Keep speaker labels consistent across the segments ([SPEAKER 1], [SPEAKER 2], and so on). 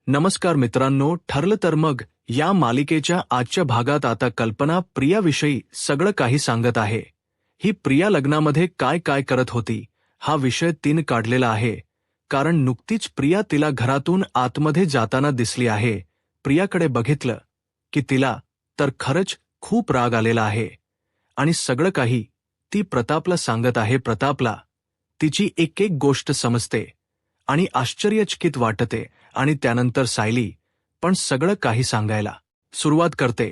[SPEAKER 1] नमस्कार मित्रांनो, ठरलं तर मग या मालिकेच्या आजच्या भागात आता कल्पना प्रियाविषयी सगळं काही सांगत आहे. ही प्रिया लग्नामध्ये काय काय करत होती हा विषय तिने काढलेला आहे. कारण नुकतीच प्रिया तिला घरातून आतमध्ये जाताना दिसली आहे. प्रियाकडे बघितलं की तिला तर खरंच खूप राग आलेला आहे आणि सगळं काही ती प्रतापला सांगत आहे. प्रतापला तिची एक एक गोष्ट समजते आणि आश्चर्यचकित वाटते आणि त्यानंतर सायली पण सगळं काही सांगायला सुरुवात करते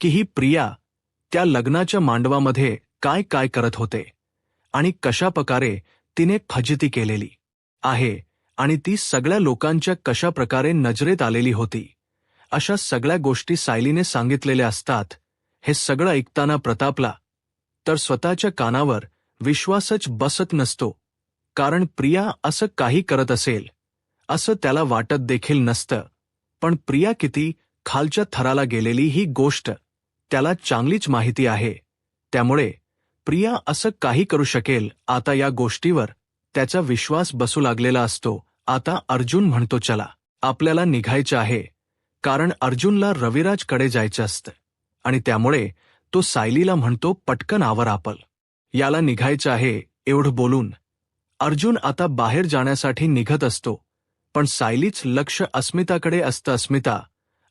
[SPEAKER 1] की ही प्रिया त्या लग्नाच्या मांडवामध्ये काय काय करत होते आणि कशाप्रकारे तिने फजिती केलेली आहे आणि ती सगळ्या लोकांच्या कशाप्रकारे नजरेत आलेली होती. अशा सगळ्या गोष्टी सायलीने सांगितलेल्या असतात. हे सगळं ऐकताना प्रतापला तर स्वतःच्या कानावर विश्वासच बसत नसतो. कारण प्रिया असं काही करत असेल असं त्याला वाटत देखील नसतं. पण प्रिया किती खालच्या थराला गेलेली ही गोष्ट त्याला चांगलीच माहिती आहे. त्यामुळे प्रिया असं काही करू शकेल. आता या गोष्टीवर त्याचा विश्वास बसू लागलेला असतो. आता अर्जुन म्हणतो चला आपल्याला निघायचं आहे. कारण अर्जुनला रविराजकडे जायचं असतं आणि त्यामुळे तो सायलीला म्हणतो पटकन आवर आपण याला निघायचं आहे. एवढं बोलून अर्जुन आता बाहेर जाण्यासाठी निघत असतो. पण सायलीच लक्ष अस्मिताकडे असतं. अस्मिता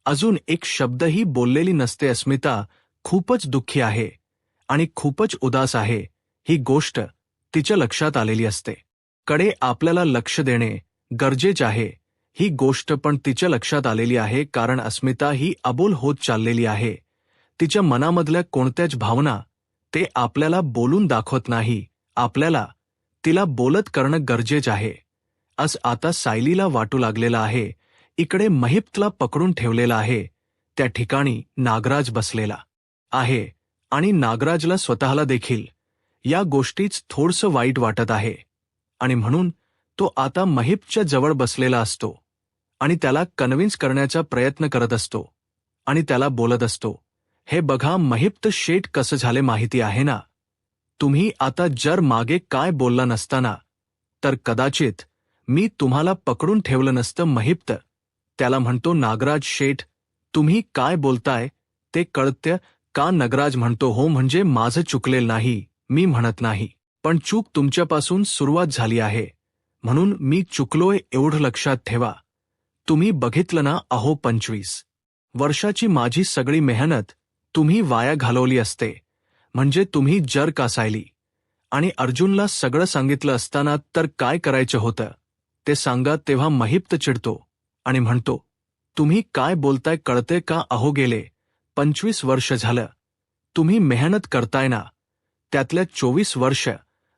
[SPEAKER 1] अजून एक शब्दही बोललेली नसते. अस्मिता खूपच दुःखी आहे आणि खूपच उदास आहे. ही गोष्ट तिच्या लक्षात आलेली असते. कडे आपल्याला लक्ष देणे गरजेचे आहे. ही गोष्ट पण तिच्या लक्षात आलेली आहे. कारण अस्मिता ही अबोल होत चाललेली आहे. तिच्या मनामधल्या कोणत्याच भावना ते आपल्याला बोलून दाखवत नाही. आपल्याला तिला बोलत करणं गरजेचं आहे. आता सायलीला वाटू लागलेला आहे. इकडे महिप्तला पकडून ठेवलेला आहे. त्या ठिकाणी नागराज बसलेला आहे आणि नागराजला स्वतःला देखील या गोष्टीच थोडंसं वाईट वाटत आहे आणि म्हणून तो आता महिप्तच्या जवळ बसलेला असतो आणि त्याला कन्व्हिन्स करण्याचा प्रयत्न करत असतो आणि त्याला बोलत असतो, हे बघा महिप्त शेठ कसं झाले माहिती आहे ना. तुम्ही आता जर मागे काय बोलला नसताना तर कदाचित मी तुम्हाला पकडून ठेवलं नसतं. महिप्त त्याला म्हणतो नागराज शेठ तुम्ही काय बोलताय ते कळतं का. नागराज म्हणतो हो म्हणजे माझं चुकलेलं नाही. मी म्हणत नाही पण चूक तुमच्यापासून सुरुवात झाली आहे म्हणून मी चुकलोय एवढं लक्षात ठेवा. तुम्ही बघितलं ना अहो 25 वर्षाची माझी सगळी मेहनत तुम्ही वाया घालवली असते. म्हणजे तुम्ही जर का सायली आणि अर्जुनला सगळं सांगितलं असताना तर काय करायचं होतं ते सांगा. तेव्हा महिप्त चिडतो आणि म्हणतो तुम्ही काय बोलताय कळते का. अहो गेले 25 वर्ष झालं तुम्ही मेहनत करताय ना. त्यातल्या 24 वर्ष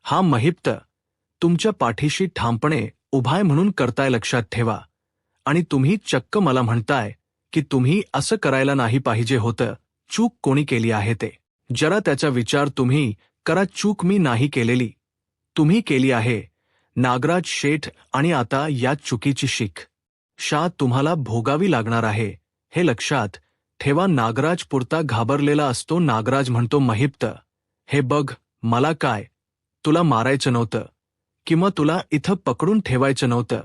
[SPEAKER 1] हा महिप्त तुमच्या पाठीशी ठामपणे उभाय म्हणून करताय लक्षात ठेवा. आणि तुम्ही चक्क मला म्हणताय की तुम्ही असं करायला नाही पाहिजे होतं. चूक कोणी केली आहे ते जरा त्याचा विचार तुम्ही करा. चूक मी नाही केलेली तुम्ही केली आहे नागराज शेठ आणि आता या चुकीची शिक्षा तुम्हाला भोगावी लागणार आहे हे लक्षात ठेवा. नागराज पुरता घाबरलेला असतो. नागराज म्हणतो महिप्त हे बघ मला काय तुला मारायचं नव्हतं किंवा तुला इथं पकडून ठेवायचं नव्हतं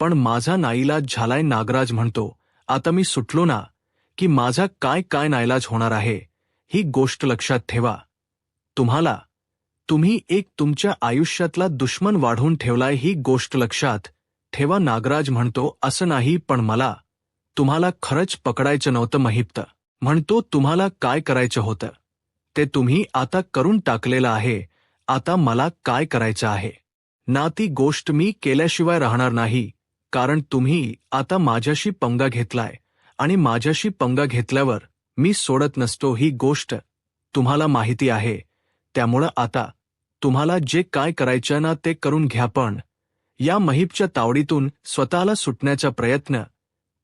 [SPEAKER 1] पण माझा नाईलाज झालाय. नागराज म्हणतो आता मी सुटलो ना की माझा काय काय नाईलाज होणार आहे ही गोष्ट लक्षात ठेवा. तुम्ही एक तुमच्या आयुष्यातला दुश्मन वाढवून ठेवलाय ही गोष्ट लक्षात ठेवा. नागराज म्हणतो असं नाही पण मला तुम्हाला खरंच पकडायचं नव्हतं. महिप्त म्हणतो तुम्हाला काय करायचं होतं ते तुम्ही आता करून टाकलेलं आहे. आता मला काय करायचं आहे ना ती गोष्ट मी केल्याशिवाय राहणार नाही. कारण तुम्ही आता माझ्याशी पंगा घेतलाय आणि माझ्याशी पंगा घेतल्यावर मी सोडत नसतो. ही गोष्ट तुम्हाला माहिती आहे. त्यामुळं आता तुम्हाला जे काय करायचं ना ते करून घ्या. पण या महिपच्या तावडीतून स्वतःला सुटण्याचा प्रयत्न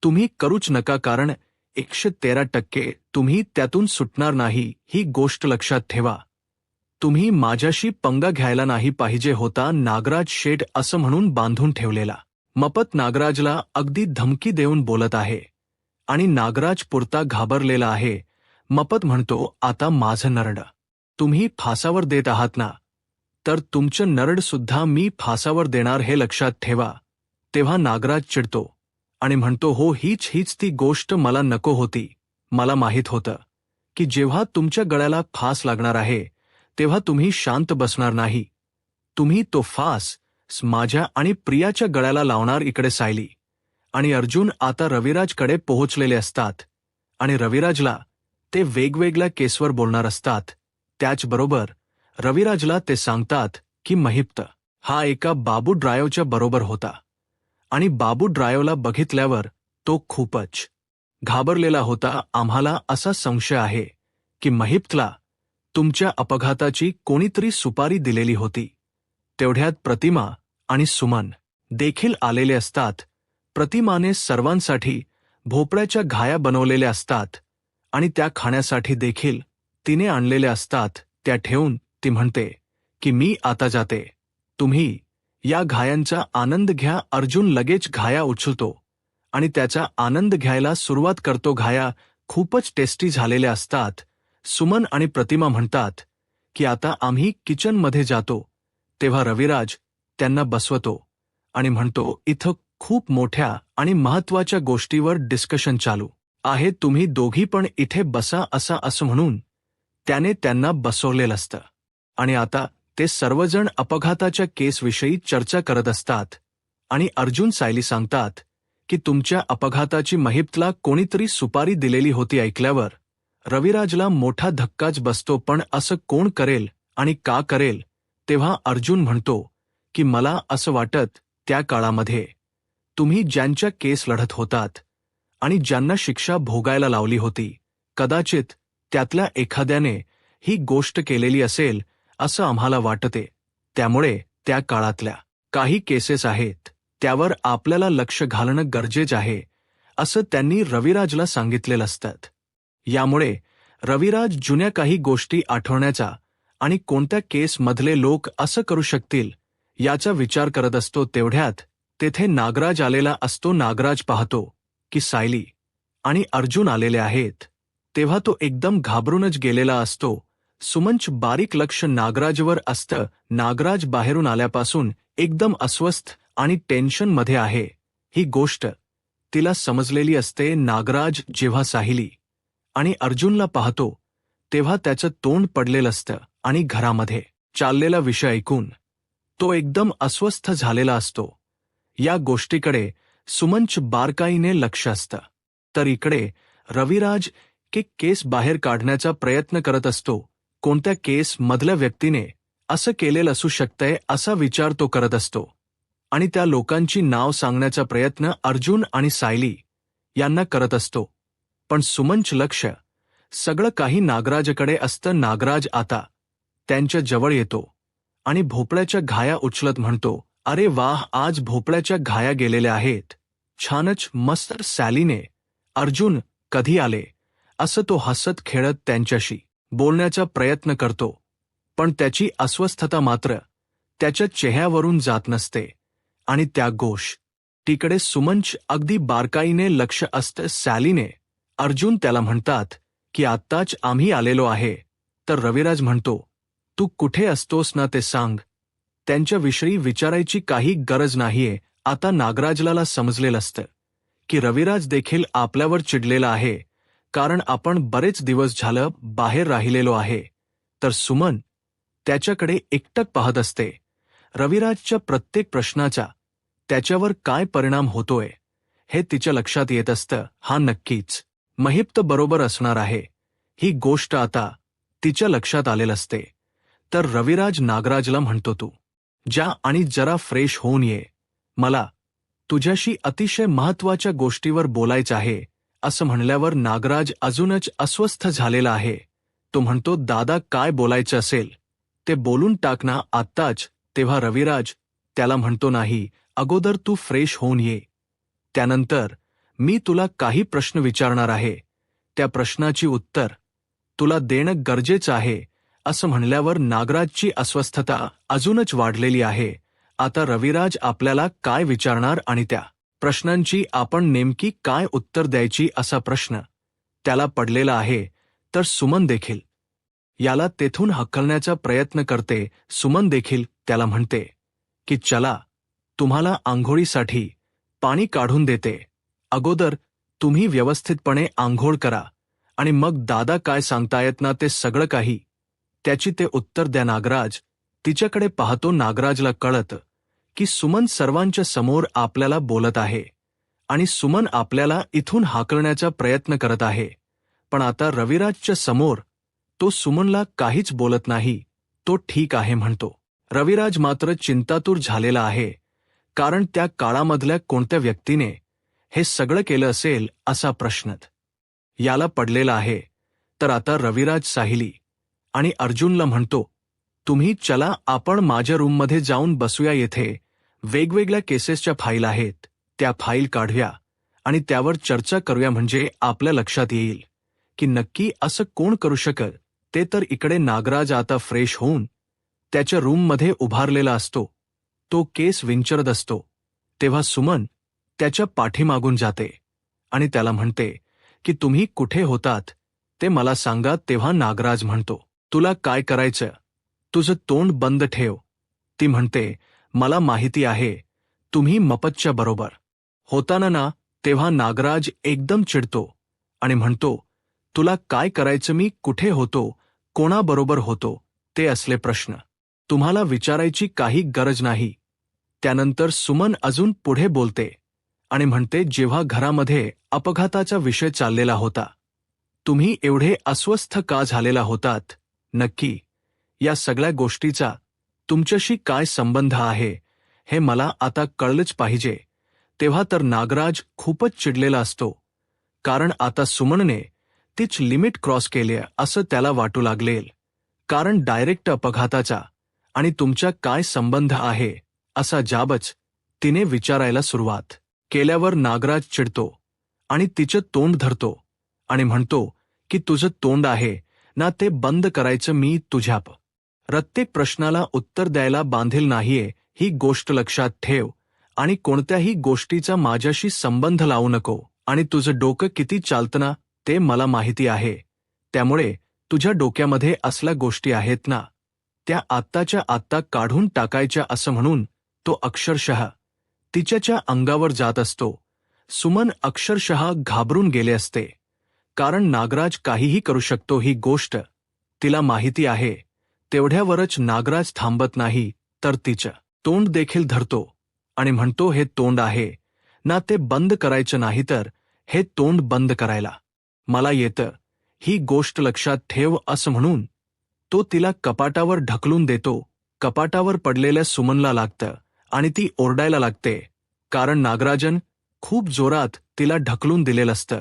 [SPEAKER 1] तुम्ही करूच नका. कारण 113% तुम्ही त्यातून सुटणार नाही ही गोष्ट लक्षात ठेवा. तुम्ही माझ्याशी पंगा घ्यायला नाही पाहिजे होता. नागराज शेठ असं म्हणून बांधून ठेवलेला मपत नागराजला अगदी धमकी देऊन बोलत आहे आणि नागराज पुरता घाबरलेला आहे. मपत म्हणतो आता माझं नरड तुम्ही फासावर देत आहात ना तर तुमचं नरड सुद्धा मी फासावर देणार हे लक्षात ठेवा. तेव्हा नागराज चिडतो आणि म्हणतो, हो, हीच ती गोष्ट मला नको होती. मला माहीत होतं की जेव्हा तुमच्या गळ्याला फास लागणार आहे तेव्हा तुम्ही शांत बसणार नाही. तुम्ही तो फास माझ्या आणि प्रियाच्या गळ्याला लावणार. इकडे सायली आणि अर्जुन आता रविराजकडे पोहोचलेले असतात आणि रविराजला ते वेगवेगळ्या केसवर बोलणार असतात. त्याचबरोबर रविराजला ते सांगतात की महिप्त हा एका बाबू ड्रायव्हच्या बरोबर होता आणि बाबू ड्रायव्हला बघितल्यावर तो खूपच घाबरलेला होता. आम्हाला असा संशय आहे की महिप्तला तुमच्या अपघाताची कोणीतरी सुपारी दिलेली होती. तेवढ्यात प्रतिमा आणि सुमन देखील आलेले असतात. प्रतिमाने सर्वांसाठी भोपळ्याच्या घाया बनवलेल्या असतात आणि त्या खाण्यासाठी देखील तिने आणलेल्या असतात. त्या ठेवून ती म्हणते की मी आता जाते, तुम्ही या घायांचा आनंद घ्या. अर्जुन लगेच घाया उचलतो आणि त्याचा आनंद घ्यायला सुरुवात करतो. घाया खूपच टेस्टी झालेल्या असतात. सुमन आणि प्रतिमा म्हणतात की आता आम्ही किचनमध्ये जातो. तेव्हा रविराज त्यांना बसवतो आणि म्हणतो, इथं खूप मोठ्या आणि महत्त्वाच्या गोष्टीवर डिस्कशन चालू आहे, तुम्ही दोघी पण इथे बसा. असं म्हणून त्याने त्यांना बसवलेलं असतं आणि आता ते सर्वजण अपघाताच्या केसविषयी चर्चा करत असतात आणि अर्जुन सायली सांगतात की तुमच्या अपघाताची महिप्तला कोणीतरी सुपारी दिलेली होती. ऐकल्यावर रविराजला मोठा धक्काच बसतो. पण असं कोण करेल आणि का करेल? तेव्हा अर्जुन म्हणतो की मला असं वाटत त्या काळामध्ये तुम्ही ज्यांच्या केस लढत होतात आणि ज्यांना शिक्षा भोगायला लावली होती, कदाचित त्यातल्या एखाद्याने ही गोष्ट केलेली असेल असं आम्हाला वाटते. त्यामुळे त्या काळातल्या काही केसेस आहेत त्यावर आपल्याला लक्ष घालणं गरजेचं आहे, असं त्यांनी रविराजला सांगितलेलं असतं. यामुळे रविराज जुन्या काही गोष्टी आठवण्याचा आणि कोणत्या केसमधले लोक असं करू शकतील याचा विचार करत असतो. तेवढ्यात तेथे नागराज आलेला असतो. नागराज पाहतो की सायली आणि अर्जुन आलेले आहेत. तेव्हा तो एकदम घाबरूनच गेलेला असतो. सुमनचं बारीक लक्ष नागराजवर असतं. नागराज बाहेरून आल्यापासून एकदम अस्वस्थ आणि टेन्शनमध्ये आहे. ही गोष्ट तिला समजलेली असते. नागराज जेव्हा सायली आणि अर्जुनला पाहतो तेव्हा त्याचं तोंड पडलेलं असतं आणि घरामध्ये चाललेला विषय ऐकून तो एकदम अस्वस्थ झालेला असतो. या गोष्टीकडे सुमनचं बारकाईने लक्ष असतं. तर इकडे रविराज केस बाहेर काढण्याचा प्रयत्न करत असतो. कोणत्या केस मधल्या व्यक्तीने असं केलेलं असू शकतंय असा विचार तो करत असतो आणि त्या लोकांची नाव सांगण्याचा प्रयत्न अर्जुन आणि सायली यांना करत असतो. पण सुमनचं लक्ष सगळं काही नागराजकडे असतं. नागराज आता त्यांच्या जवळ येतो आणि भोपळ्याच्या घाया उचलत म्हणतो, अरे वाह, आज भोपळ्याच्या घाया गेलेल्या आहेत, छानच, मस्त. सॅलीने अर्जुन कधी आले असं तो हसत खेळत त्यांच्याशी बोलण्याचा प्रयत्न करतो. पण त्याची अस्वस्थता मात्र त्याच्या चेहऱ्यावरून जात नसते आणि त्या गोष्टीकडे सुमनचं अगदी बारकाईने लक्ष असतं. सॅलीने अर्जुन त्याला म्हणतात की आत्ताच आम्ही आलेलो आहे. तर रविराज म्हणतो, तू कुठे असतोस ना ते सांग. त्यांच्याविषयी विचारायची काही गरज नाहीये. आता नागराजला समजलेलं असतं की रविराज देखील आपल्यावर चिडलेला आहे, कारण आपण बरेच दिवस झालं बाहेर राहिलेलो आहे. तर सुमन त्याच्याकडे एकटक पाहत असते. रविराजच्या प्रत्येक प्रश्नाचा त्याच्यावर काय परिणाम होतोय हे तिच्या लक्षात येत असतं. हा नक्कीच महिप्त बरोबर असणार आहे, ही गोष्ट आता तिच्या लक्षात आलेलं असते. तर रविराज नागराजला म्हणतो, तू जा आणि जरा फ्रेश होऊन ये, मला तुझ्याशी अतिशय महत्त्वाच्या गोष्टीवर बोलायचं आहे. असं म्हणल्यावर नागराज अजूनच अस्वस्थ झालेला आहे. तो म्हणतो, दादा, काय बोलायचं असेल ते बोलून टाक ना आत्ताच. तेव्हा रविराज त्याला म्हणतो, नाही, अगोदर तू फ्रेश होऊन ये, त्यानंतर मी तुला काही प्रश्न विचारणार आहे, त्या प्रश्नाची उत्तर तुला देणं गरजेचं आहे. असं म्हणल्यावर नागराजची अस्वस्थता अजूनच वाढलेली आहे. आता रविराज आपल्याला काय विचारणार आणि त्या प्रश्नांची आपण नेमकी काय उत्तर द्यायची असा प्रश्न त्याला पडलेला आहे. तर सुमन देखील याला तेथून हकलण्याचा प्रयत्न करते. सुमन देखील त्याला म्हणते की चला, तुम्हाला आंघोळीसाठी पाणी काढून देते. अगोदर तुम्ही व्यवस्थितपणे आंघोळ करा आणि मग दादा काय सांगतायत ना ते सगळं काही त्याची ते उत्तर द्या. नागराज तिच्याकडे पाहतो. नागराजला कळतं की सुमन सर्वांच्या समोर आपल्याला बोलत आहे आणि सुमन आपल्याला इथून हाकलण्याचा प्रयत्न करत आहे. पण आता रविराजच्या समोर तो सुमनला काहीच बोलत नाही. तो ठीक आहे म्हणतो. रविराज मात्र चिंतातूर झालेला आहे, कारण त्या काळामधल्या कोणत्या व्यक्तीने हे सगळं केलं असेल असा प्रश्न याला पडलेला आहे. तर आता रविराज साहिली आणि अर्जुनला म्हणतो, तुम्ही चला आपण माझ्या रूममध्ये जाऊन बसूया. येथे वेगवेगळ्या केसेसच्या फाईल आहेत, त्या फाईल काढूया आणि त्यावर चर्चा करूया. म्हणजे आपल्या लक्षात येईल की नक्की असं कोण करू शकल ते. तर इकडे नागराज आता फ्रेश होऊन त्याच्या रूममध्ये उभारलेला असतो. तो केस विंचरत असतो तेव्हा सुमन त्याच्या पाठीमागून जाते आणि त्याला म्हणते की तुम्ही कुठे होतात ते मला सांगा. तेव्हा नागराज म्हणतो, तुला काय करायचं, तुझं तोंड बंद ठेव. ती म्हणते, मला माहिती आहे तुम्ही मपतच्या बरोबर होताना ना. तेव्हा नागराज एकदम चिडतो आणि म्हणतो, तुला काय करायचं, मी कुठे होतो, कोणाबरोबर होतो, ते असले प्रश्न तुम्हाला विचारायची काही गरज नाही. त्यानंतर सुमन अजून पुढे बोलते आणि म्हणते, जेव्हा घरामध्ये अपघाताचा विषय चाललेला होता तुम्ही एवढे अस्वस्थ का झालेला होतात, नक्की या सगळ्या गोष्टीचा तुमच्याशी काय संबंध आहे हे मला आता कळलंच पाहिजे. तेव्हा तर नागराज खूपच चिडलेला असतो, कारण आता सुमनने तीच लिमिट क्रॉस केली असं त्याला वाटू लागलेल. कारण डायरेक्ट अपघाताचा आणि तुमच्या काय संबंध आहे असा जाबच तिने विचारायला सुरुवात केल्यावर नागराज चिडतो आणि तिचं तोंड धरतो आणि म्हणतो की तुझं तोंड आहे ना ते बंद करायचं. मी तुझ्या प्रत्येक प्रश्नाला उत्तर द्यायला बांधील नाहीये, ही गोष्ट लक्षात ठेव. आणि कोणत्याही गोष्टीचा माझ्याशी संबंध लावू नको. आणि तुझं डोकं किती चालतं ना ते मला माहिती आहे. त्यामुळे तुझ्या डोक्यामध्ये असल्या गोष्टी आहेत ना त्या आत्ताच्या आत्ता काढून टाकायच्या. असं म्हणून तो अक्षरशः तिच्याच्या अंगावर जात असतो. सुमन अक्षरशः घाबरून गेले असते, कारण नागराज काहीही करू शकतो ही गोष्ट तिला माहिती आहे. तेवढ्यावरच नागराज थांबत नाही, तर तिचं तोंड देखील धरतो आणि म्हणतो, हे तोंड आहे ना ते बंद करायचं नाही, तर हे तोंड बंद करायला मला येतं, ही गोष्ट लक्षात ठेव. असं म्हणून तो तिला कपाटावर ढकलून देतो. कपाटावर पडलेल्या सुमनला लागतं आणि ती ओरडायला लागते, कारण नागराजन खूप जोरात तिला ढकलून दिलेलं असतं.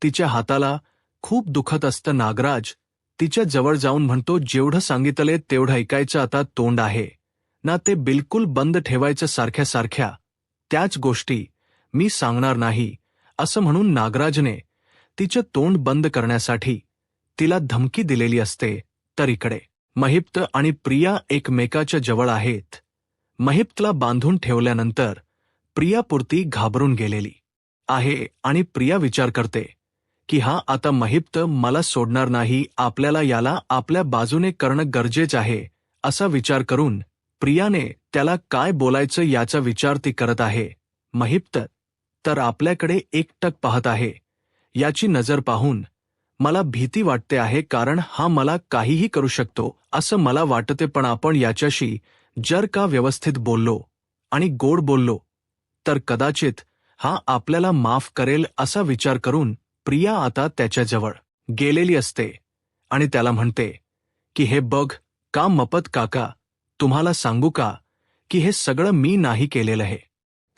[SPEAKER 1] तिच्या हाताला खूप दुखत असतं. नागराज तिच्या जवळ जाऊन म्हणतो, जेवढं सांगितले तेवढं ऐकायचं. आता तोंड आहे ना ते बिलकुल बंद ठेवायचं. सारख्या सारख्या त्याच गोष्टी मी सांगणार नाही. असं म्हणून नागराजने तिचं तोंड बंद करण्यासाठी तिला धमकी दिलेली असते. तर इकडे महिप्त आणि प्रिया एकमेकाच्या जवळ आहेत. महिप्तला बांधून ठेवल्यानंतर प्रियापुरती घाबरून गेलेली आहे आणि प्रिया विचार करते की हा आता महिप्त मला सोडणार नाही, आपल्याला याला आपल्या बाजूने करणं गरजेचं आहे. असा विचार करून प्रियाने त्याला काय बोलायचं याचा विचार ती करत आहे. महिप्त तर आपल्याकडे एकटक पाहत आहे. याची नजर पाहून मला भीती वाटते आहे, कारण हा मला काहीही करू शकतो असं मला वाटते. पण आपण याच्याशी जर का व्यवस्थित बोललो आणि गोड बोललो तर कदाचित हा आपल्याला माफ करेल. असा विचार करून प्रिया आता त्याच्याजवळ गेलेली असते आणि त्याला म्हणते की हे बघ का मपत काका, तुम्हाला सांगू का की हे सगळं मी नाही केलेलं आहे,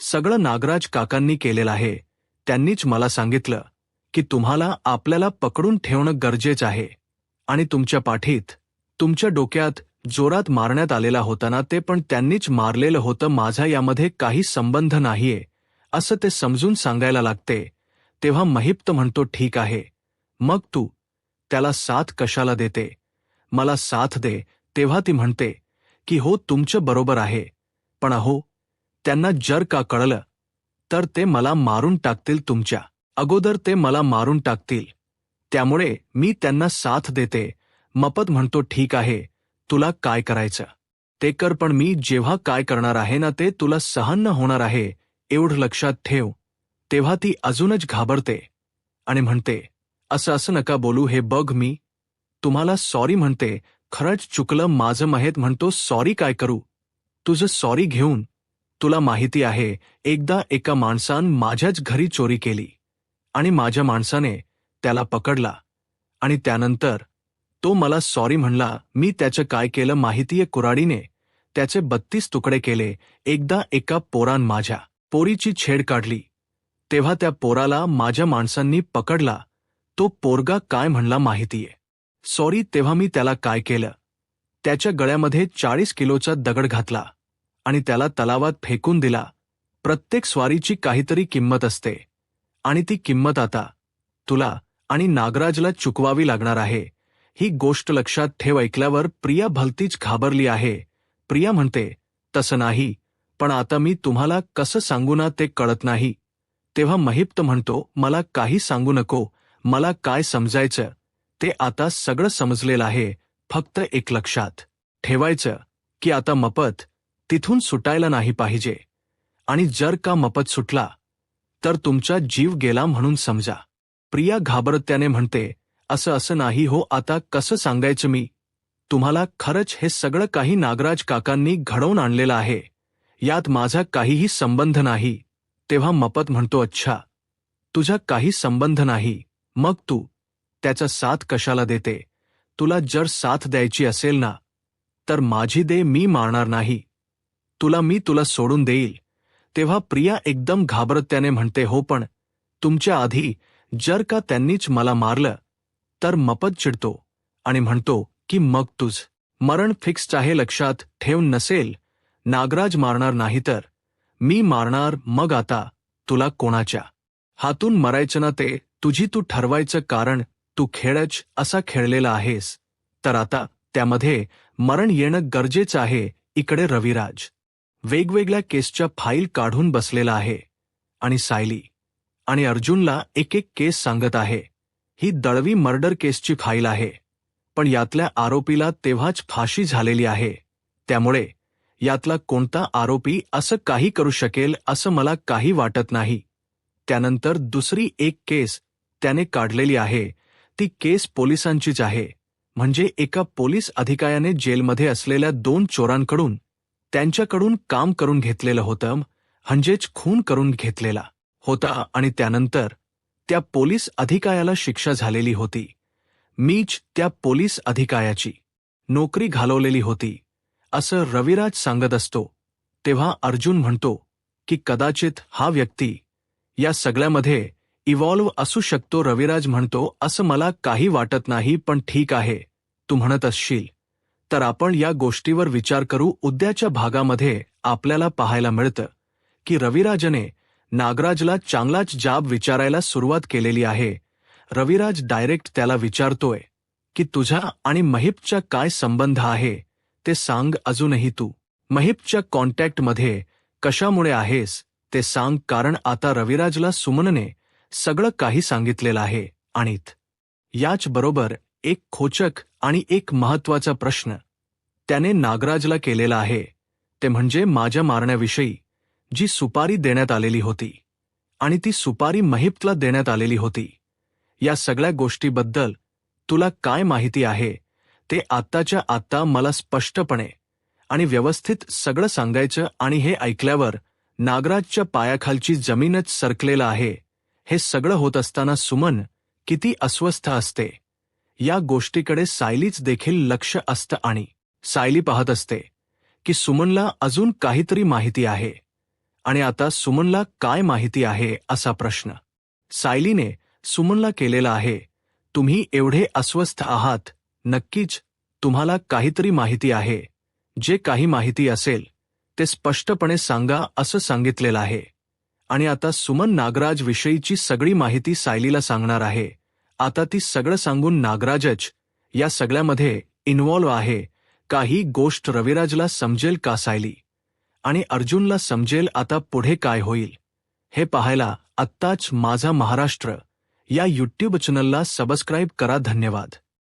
[SPEAKER 1] सगळं नागराज काकांनी केलेलं आहे. त्यांनीच मला सांगितलं की तुम्हाला आपल्याला पकडून ठेवणं गरजेचं आहे आणि तुमच्या पाठीत तुमच्या डोक्यात जोरात मारण्यात आलेला होता ना ते पण त्यांनीच मारलेलं होतं. माझा यामध्ये काही संबंध नाहीये असं ते समजून सांगायला लागते. तेव्हा महिप्त म्हणतो, ठीक आहे, मग तू त्याला साथ कशाला देते, मला साथ दे. तेव्हा ती म्हणते की हो तुमचं बरोबर आहे, पण अहो त्यांना जर का कळलं तर ते मला मारून टाकतील. तुमच्या अगोदर ते मला मारून टाकतील, त्यामुळे मी त्यांना साथ देते. मपत म्हणतो, ठीक आहे, तुला काय करायचं ते कर, पण मी जेव्हा काय करणार आहे ना ते तुला सहन न होणार आहे, एवढं लक्षात ठेव. तेव्हा ती अजूनच घाबरते आणि म्हणते, असं नका बोलू, हे बघ मी तुम्हाला सॉरी म्हणते, खरंच चुकलं माझं. महेत म्हणतो, सॉरी काय करू, तुझं सॉरी घेऊन. तुला माहिती आहे, एकदा एका माणसानं माझ्याच घरी चोरी केली आणि माझ्या माणसाने त्याला पकडला आणि त्यानंतर तो मला सॉरी म्हणला. मी त्याचं काय केलं माहितीये, कुऱ्हाडीने त्याचे 32 तुकडे केले. एकदा एका पोरान माझ्या पोरीची छेड काढली, तेव्हा त्या पोराला माझ्या माणसांनी पकडला. तो पोरगा काय म्हणला माहितीये, सॉरी. तेव्हा मी त्याला काय केलं, त्याच्या गळ्यामध्ये 40 किलोचा दगड घातला आणि त्याला तलावात फेकून दिला. प्रत्येक स्वारीची काहीतरी किंमत असते आणि ती किंमत आता तुला आणि नागराजला चुकवावी लागणार आहे. ही गोष्ट लक्षात ठेव. ऐकल्यावर प्रिया भलतीच घाबरली आहे. प्रिया म्हणते, तसं नाही, पण आता मी तुम्हाला कसं सांगू ना ते कळत नाही. तेव्हा महिप्त म्हणतो, मला काही सांगू नको, मला काय समजायचं ते आता सगळं समजलेलं आहे. फक्त एक लक्षात ठेवायचं की आता मपत तिथून सुटायला नाही पाहिजे आणि जर का मपत सुटला तर तुमचा जीव गेला म्हणून समजा. प्रिया घाबरत त्याने म्हणते, असं नाही हो, आता कसं सांगायचं मी तुम्हाला. खरंच हे सगळं काही नागराज काकांनी घडवून आणलेलं आहे, यात माझा काहीही संबंध नाही. तेव्हा मपत म्हणतो, अच्छा, तुझा काही संबंध नाही, मग तू त्याचा साथ कशाला देते. तुला जर साथ द्यायची असेल ना तर माझी दे, मी मारणार नाही तुला, मी तुला सोडून देईल. तेव्हा प्रिया एकदम घाबरत त्याने म्हणते, हो पण तुमच्या आधी जर का त्यांनीच मला मारलं तर. मपत चिडतो आणि म्हणतो की मग तुझ मरण फिक्स्ड आहे, लक्षात ठेव. नसेल नागराज मारणार नाही तर मी मारणार. मग आता तुला कोणाच्या हातून मरायचं ना ते तुझी तू ठरवायचं, कारण तू खेळच असा खेळलेला आहेस तर आता त्यामध्ये मरण येणं गरजेचं आहे. इकडे रविराज वेगवेगळ्या केसच्या फाईल काढून बसलेला आहे आणि सायली आणि अर्जुनला एक एक केस सांगत आहे. ही दळवी मर्डर केसची फाईल आहे, पण यातल्या आरोपीला तेव्हाच फाशी झालेली आहे, त्यामुळे यातला कोणता आरोपी असं काही करू शकेल असं मला काही वाटत नाही. त्यानंतर दुसरी एक केस त्याने काढलेली आहे, ती केस पोलिसांचीच आहे. म्हणजे एका पोलीस अधिकाऱ्याने जेलमध्ये असलेल्या 2 चोरांकडून त्यांच्याकडून काम करून घेतलेलं होतं, म्हणजेच खून करून घेतलेला होता आणि त्यानंतर त्या पोलीस अधिकाऱ्याला शिक्षा झालेली होती. मीच त्या पोलीस अधिकाऱ्याची नोकरी घालवलेली होती असं रविराज सांगत असतो. तेव्हा अर्जुन म्हणतो की कदाचित हा व्यक्ती या सगळ्यामध्ये इव्हॉल्व्ह असू शकतो. रविराज म्हणतो, असं मला काही वाटत नाही, पण ठीक आहे, तू म्हणत असशील तर आपण या गोष्टीवर विचार करू. उद्याच्या भागामध्ये आपल्याला पाहायला मिळतं की रविराजने नागराजला चांगलाच जाब विचारायला सुरुवात केलेली आहे. रविराज डायरेक्ट त्याला विचारतोय की तुझा आणि महिपचा काय संबंध आहे ते सांग. अजूनही तू महिपच्या कॉन्टॅक्टमध्ये कशामुळे आहेस ते सांग, कारण आता रविराजला सुमनने सगळं काही सांगितलेलं आहे. आणि याच बरोबर एक खोचक आणि एक महत्वाचा प्रश्न त्याने नागराजला केलेला आहे, ते म्हणजे माझ्या मारण्याविषयी जी सुपारी देण्यात आलेली होती आणि ती सुपारी महिपला देण्यात आलेली होती, या सगळ्या गोष्टीबद्दल तुला काय माहिती आहे ते आत्ताच्या आत्ता मला स्पष्टपणे आणि व्यवस्थित सगळं सांगायचं. आणि हे ऐकल्यावर नागराजच्या पायाखालची जमीनच सरकलेलं आहे. हे सगळं होत असताना सुमन किती अस्वस्थ असते या गोष्टीकडे सायलीच देखील लक्ष असतं आणि सायली पाहत असते की सुमनला अजून काहीतरी माहिती आहे. आणि आता सुमनला काय माहिती आहे असा प्रश्न सायलीने सुमनला केलेला आहे. तुम्ही एवढे अस्वस्थ आहात, नक्कीच तुम्हाला काहीतरी माहिती आहे. जे काही माहिती असेल ते स्पष्टपणे सांगा असं सांगितलेलं आहे. आणि आता सुमन नागराज विषयीची सगळी माहिती सायलीला सांगणार आहे. आता ती सगळं सांगून नागराजच या सगळ्यामध्ये इन्व्हॉल्व आहे. काही गोष्ट रविराजला समजेल का सायली आणि अर्जुनला समजेल. आता पुढे काय होईल हे पाहायला आत्ताच माझा महाराष्ट्र या यूट्यूब चॅनलला सबस्क्राईब करा. धन्यवाद.